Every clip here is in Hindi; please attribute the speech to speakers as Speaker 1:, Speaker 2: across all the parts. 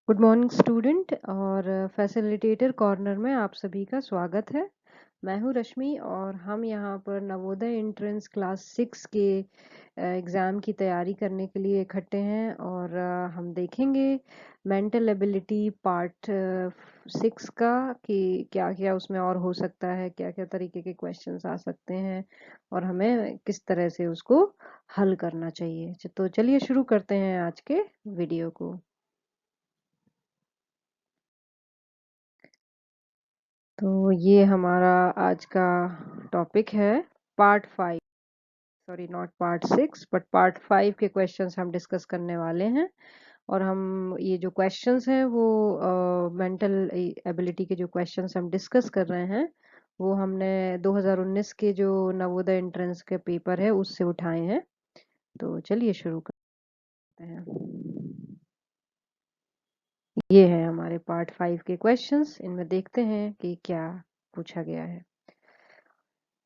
Speaker 1: गुड मॉर्निंग स्टूडेंट और फैसिलिटेटर कॉर्नर में आप सभी का स्वागत है। मैं हूं रश्मि और हम यहां पर नवोदय एंट्रेंस क्लास 6 के एग्ज़ाम की तैयारी करने के लिए इकट्ठे हैं और हम देखेंगे मेंटल एबिलिटी पार्ट 6 का कि क्या क्या उसमें और हो सकता है, क्या क्या तरीके के क्वेश्चंस आ सकते हैं और हमें किस तरह से उसको हल करना चाहिए। तो चलिए शुरू करते हैं आज के वीडियो को। तो ये हमारा आज का टॉपिक है part 5, sorry not part 6 but part 5 के क्वेश्चंस हम डिस्कस करने वाले हैं। और हम ये जो क्वेश्चंस हैं वो मेंटल एबिलिटी के जो क्वेश्चंस हम डिस्कस कर रहे हैं वो हमने 2019 के जो नवोदय एंट्रेंस के पेपर है उससे उठाए हैं। तो चलिए शुरू करते हैं। ये है हमारे पार्ट 5 के क्वेश्चंस, इनमें देखते हैं कि क्या पूछा गया है।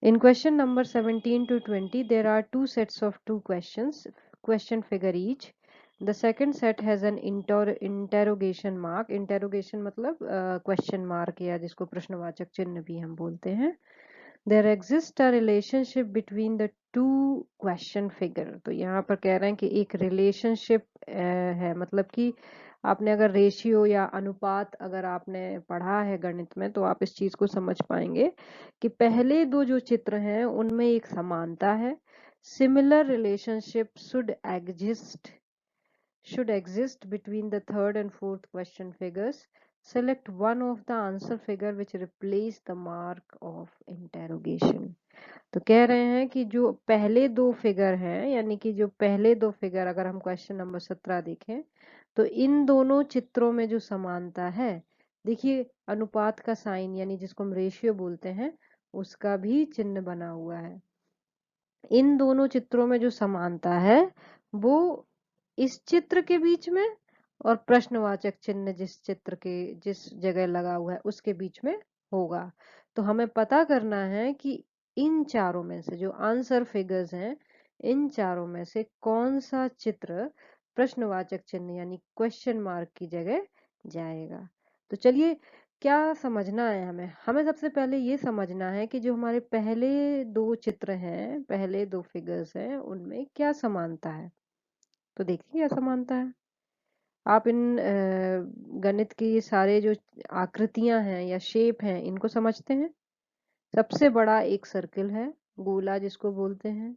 Speaker 1: In question number 17 to 20, there are two sets of two questions, question figure each. The second set has an interrogation mark. Interrogation मतलब question mark या जिसको प्रश्नवाचक चिन्ह भी हम बोलते हैं। There exists a relationship between the two question figure. तो यहाँ पर कह रहे हैं कि एक relationship है, मतलब कि आपने अगर रेशियो या अनुपात अगर आपने पढ़ा है गणित में तो आप इस चीज को समझ पाएंगे कि पहले दो जो चित्र हैं उनमें एक समानता है। Similar relationship should exist between the third and fourth question figures. Select one of the answer figure which replace the mark of interrogation. तो कह रहे हैं कि जो पहले दो फिगर हैं, यानी कि जो पहले दो फिगर अगर हम क्वेश्चन नंबर 17 देखें तो इन दोनों चित्रों में जो समानता है, देखिए अनुपात का साइन यानी जिसको हम रेशियो बोलते हैं उसका भी चिन्ह बना हुआ है। इन दोनों चित्रों में जो समानता है वो इस चित्र के बीच में और प्रश्नवाचक चिन्ह जिस चित्र के जिस जगह लगा हुआ है उसके बीच में होगा। तो हमें पता करना है कि इन चारों में से जो आंसर फिगर्स हैं इन चारों में से कौन सा चित्र प्रश्नवाचक चिन्ह यानी क्वेश्चन मार्क की जगह जाएगा। तो चलिए क्या समझना है हमें हमें सबसे पहले ये समझना है कि जो हमारे पहले दो चित्र हैं, पहले दो फिगर्स हैं, उनमें क्या समानता है। तो देखिए क्या समानता है। आप इन गणित की सारे जो आकृतियां हैं या शेप हैं इनको समझते हैं। सबसे बड़ा एक सर्किल है, गोला जिसको बोलते हैं,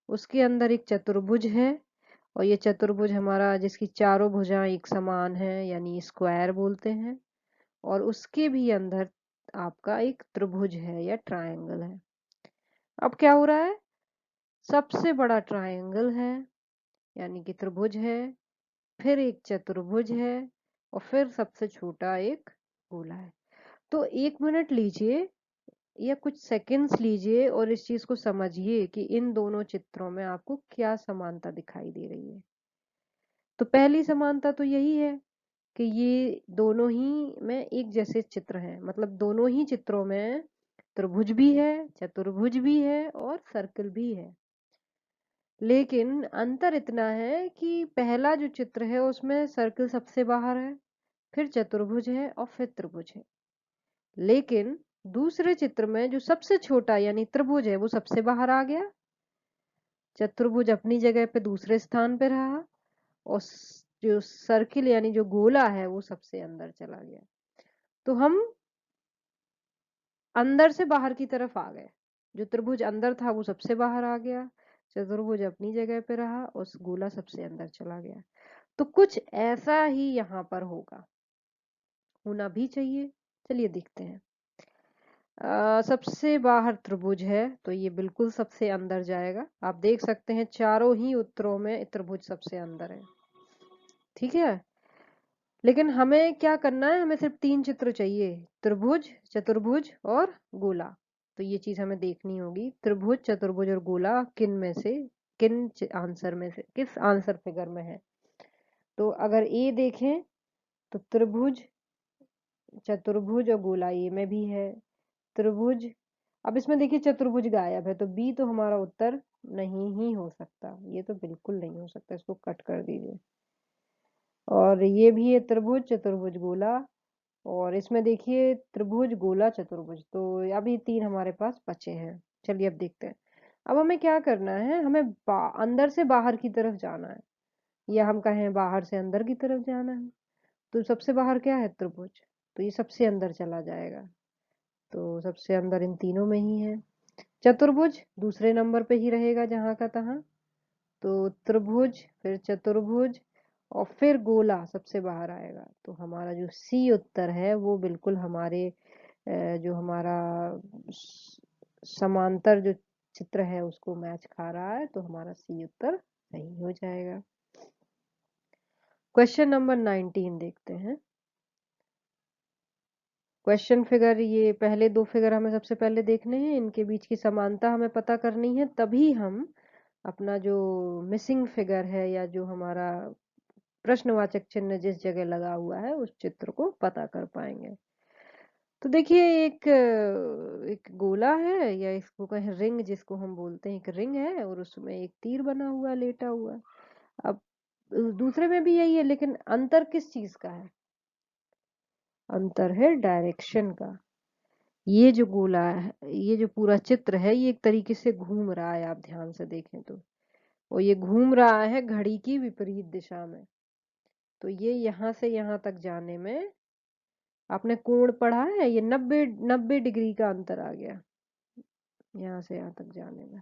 Speaker 1: उसके अंदर एक चतुर्भुज है और ये चतुर्भुज हमारा जिसकी चारों भुजाएं एक समान है यानी स्क्वायर बोलते हैं। और उसके भी अंदर आपका एक त्रिभुज है या ट्रायंगल है। अब क्या हो रहा है, सबसे बड़ा ट्रायंगल है यानी कि त्रिभुज है, फिर एक चतुर्भुज है और फिर सबसे छोटा एक गोला है। तो 1 मिनट लीजिए या कुछ सेकंड्स लीजिए और इस चीज को समझिए कि इन दोनों चित्रों में आपको क्या समानता दिखाई दे रही है। तो पहली समानता तो यही है कि ये दोनों ही में एक जैसे चित्र हैं, मतलब दोनों ही चित्रों में त्रिभुज भी है, चतुर्भुज भी है और सर्कल भी है। लेकिन अंतर इतना है कि पहला जो चित्र है उसमें सर्कल सबसे बाहर है, फिर चतुर्भुज है और फिर त्रिभुज है। लेकिन दूसरे चित्र में जो सबसे छोटा यानी त्रिभुज है वो सबसे बाहर आ गया, चतुर्भुज अपनी जगह पे दूसरे स्थान पे रहा और जो सर्किल यानी जो गोला है वो सबसे अंदर चला गया। तो हम अंदर से बाहर की तरफ आ गए। जो त्रिभुज अंदर था वो सबसे बाहर आ गया, चतुर्भुज अपनी जगह पे रहा और गोला सबसे अंदर चला गया। तो कुछ ऐसा ही यहाँ पर होगा, होना भी चाहिए। चलिए देखते हैं। सबसे बाहर त्रिभुज है तो ये बिल्कुल सबसे अंदर जाएगा। आप देख सकते हैं चारों ही उत्तरों में त्रिभुज सबसे अंदर है, ठीक है। लेकिन हमें क्या करना है, हमें सिर्फ 3 चित्र चाहिए, त्रिभुज, चतुर्भुज और गोला। तो ये चीज हमें देखनी होगी, त्रिभुज, चतुर्भुज और गोला किन में से, किन आंसर में से, किस आंसर फिगर में है। तो अगर ए देखें तो त्रिभुज, चतुर्भुज और गोला ए में भी है, त्रिभुज। अब इसमें देखिए चतुर्भुज गायब है तो बी तो हमारा उत्तर नहीं ही हो सकता, ये तो बिल्कुल नहीं हो सकता, इसको कट कर दीजिए। और ये भी है त्रिभुज, चतुर्भुज, गोला। और इसमें देखिए त्रिभुज, गोला, चतुर्भुज। तो अभी 3 हमारे पास बचे हैं। चलिए अब देखते हैं। अब हमें क्या करना है, हमें अंदर से बाहर की तरफ जाना है, या हम कहें बाहर से अंदर की तरफ जाना है। तो सबसे बाहर क्या है, त्रिभुज। तो ये सबसे अंदर चला जाएगा। तो सबसे अंदर इन तीनों में ही है। चतुर्भुज दूसरे नंबर पे ही रहेगा जहां का तहां। तो त्रिभुज, फिर चतुर्भुज, और फिर गोला सबसे बाहर आएगा। तो हमारा जो सी उत्तर है वो बिल्कुल हमारे जो हमारा समांतर जो चित्र है उसको मैच खा रहा है। तो हमारा सी उत्तर सही हो जाएगा। क्वेश्चन नंबर 19 देखते हैं। क्वेश्चन फिगर, ये पहले 2 फिगर हमें सबसे पहले देखने हैं, इनके बीच की समानता हमें पता करनी है, तभी हम अपना जो मिसिंग फिगर है या जो हमारा प्रश्नवाचक चिन्ह जिस जगह लगा हुआ है उस चित्र को पता कर पाएंगे। तो देखिए एक गोला है, या इसको कहें रिंग, जिसको हम बोलते हैं, एक रिंग है और उसमें एक तीर बना हुआ लेटा हुआ। अब दूसरे में भी यही है, लेकिन अंतर किस चीज का है, अंतर है डायरेक्शन का। ये जो गोला है, ये जो पूरा चित्र है, ये एक तरीके से घूम रहा है, आप ध्यान से देखें तो। और ये घूम रहा है घड़ी की विपरीत दिशा में। तो ये यहाँ से यहाँ तक जाने में, आपने कोण पढ़ा है, ये 90 डिग्री का अंतर आ गया यहाँ से यहाँ तक जाने में।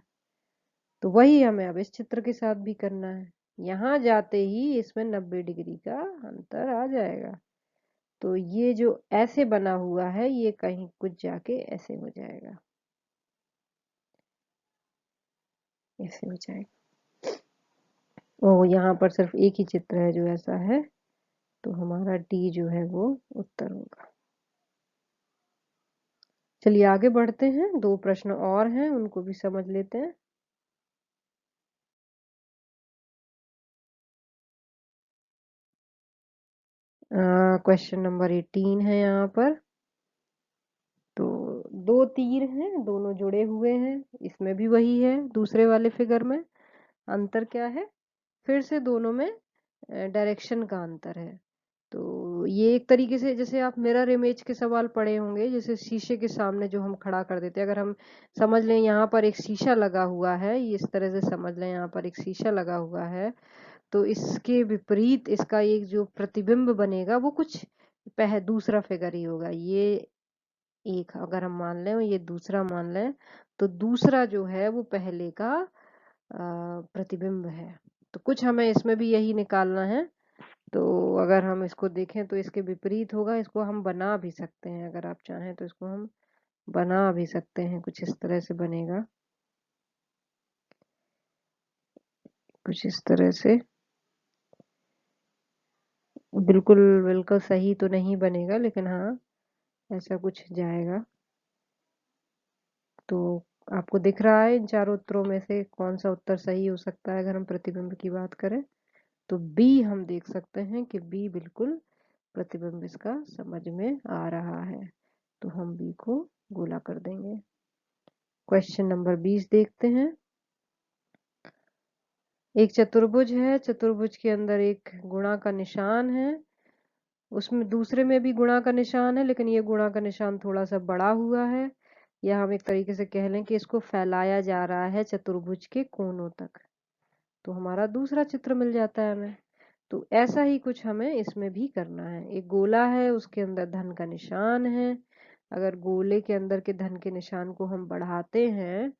Speaker 1: तो वही हमें अब इस चित्र के साथ भी करना है। यहाँ जाते ही इसमें 90 डिग्री का अंतर आ जाएगा। तो ये जो ऐसे बना हुआ है ये कहीं कुछ जाके ऐसे हो जाएगा, ऐसे हो जाएगा। और यहाँ पर सिर्फ एक ही चित्र है जो ऐसा है। तो हमारा डी जो है वो उत्तर होगा। चलिए आगे बढ़ते हैं, 2 प्रश्न और हैं, उनको भी समझ लेते हैं। क्वेश्चन नंबर 18 है यहाँ पर। तो 2 तीर हैं, दोनों जुड़े हुए हैं। इसमें भी वही है, दूसरे वाले फिगर में अंतर क्या है, फिर से दोनों में डायरेक्शन का अंतर है। तो ये एक तरीके से, जैसे आप मिरर इमेज के सवाल पढ़े होंगे, जैसे शीशे के सामने जो हम खड़ा कर देते हैं। अगर हम समझ लें यहाँ पर एक शीशा लगा हुआ है, ये इस तरह से समझ लें, यहाँ पर एक शीशा लगा हुआ है, तो इसके विपरीत इसका एक जो प्रतिबिंब बनेगा वो कुछ दूसरा फिगर ही होगा। ये एक अगर हम मान लें, ये दूसरा मान लें, तो दूसरा जो है वो पहले का प्रतिबिंब है। तो कुछ हमें इसमें भी यही निकालना है। तो अगर हम इसको देखें तो इसके विपरीत होगा। इसको हम बना भी सकते हैं, अगर आप चाहें तो इसको हम बना भी सकते हैं। कुछ इस तरह से बनेगा, कुछ इस तरह से। बिल्कुल बिल्कुल सही तो नहीं बनेगा, लेकिन हाँ ऐसा कुछ जाएगा। तो आपको दिख रहा है इन चारों उत्तरों में से कौन सा उत्तर सही हो सकता है। अगर हम प्रतिबिंब की बात करें तो बी हम देख सकते हैं कि बी बिल्कुल प्रतिबिंब इसका समझ में आ रहा है। तो हम बी को गोला कर देंगे। क्वेश्चन नंबर 20 देखते हैं। एक चतुर्भुज है, चतुर्भुज के अंदर एक गुणा का निशान है, उसमें दूसरे में भी गुणा का निशान है, लेकिन ये गुणा का निशान थोड़ा सा बड़ा हुआ है, या हम एक तरीके से कह लें कि इसको फैलाया जा रहा है चतुर्भुज के कोनों तक। तो हमारा दूसरा चित्र मिल जाता है हमें। तो ऐसा ही कुछ हमें इसमें भी करना है। एक गोला है, उसके अंदर धन का निशान है। अगर गोले के अंदर के धन के निशान को हम बढ़ाते हैं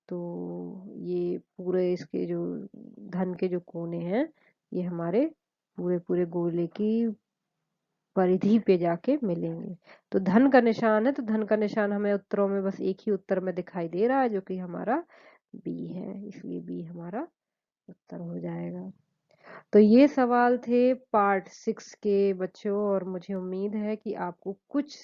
Speaker 1: तो ये पूरे इसके जो धन के जो कोने हैं ये हमारे पूरे पूरे गोले की परिधि पे जाके मिलेंगे। तो धन का निशान है, तो धन का निशान हमें उत्तरों में बस एक ही उत्तर में दिखाई दे रहा है, जो कि हमारा बी है। इसलिए बी हमारा उत्तर हो जाएगा। तो ये सवाल थे पार्ट 6 के बच्चों, और मुझे उम्मीद है कि आपको कुछ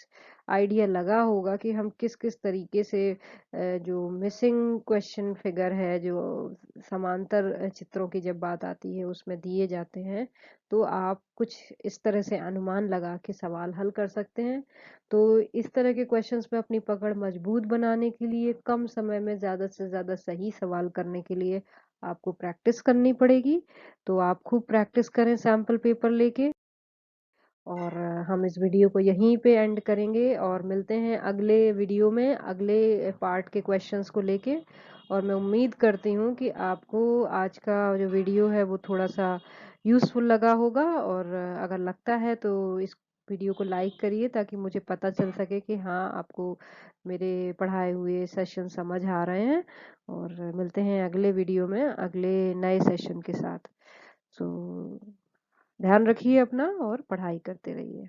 Speaker 1: आइडिया लगा होगा कि हम किस किस तरीके से जो मिसिंग क्वेश्चन फिगर है, जो समांतर चित्रों की जब बात आती है उसमें दिए जाते हैं, तो आप कुछ इस तरह से अनुमान लगा के सवाल हल कर सकते हैं। तो इस तरह के क्वेश्चंस में अपनी पकड़ मजबूत बनाने के लिए, कम समय में ज़्यादा से ज़्यादा सही सवाल करने के लिए आपको प्रैक्टिस करनी पड़ेगी। तो आप खूब प्रैक्टिस करें सैंपल पेपर लेके। और हम इस वीडियो को यहीं पे एंड करेंगे और मिलते हैं अगले वीडियो में अगले पार्ट के क्वेश्चंस को लेके। और मैं उम्मीद करती हूँ कि आपको आज का जो वीडियो है वो थोड़ा सा यूज़फुल लगा होगा, और अगर लगता है तो इस वीडियो को लाइक करिए ताकि मुझे पता चल सके कि हाँ, आपको मेरे पढ़ाए हुए सेशन समझ आ रहे हैं। और मिलते हैं अगले वीडियो में अगले नए सेशन के साथ। सो ध्यान रखिए अपना और पढ़ाई करते रहिए।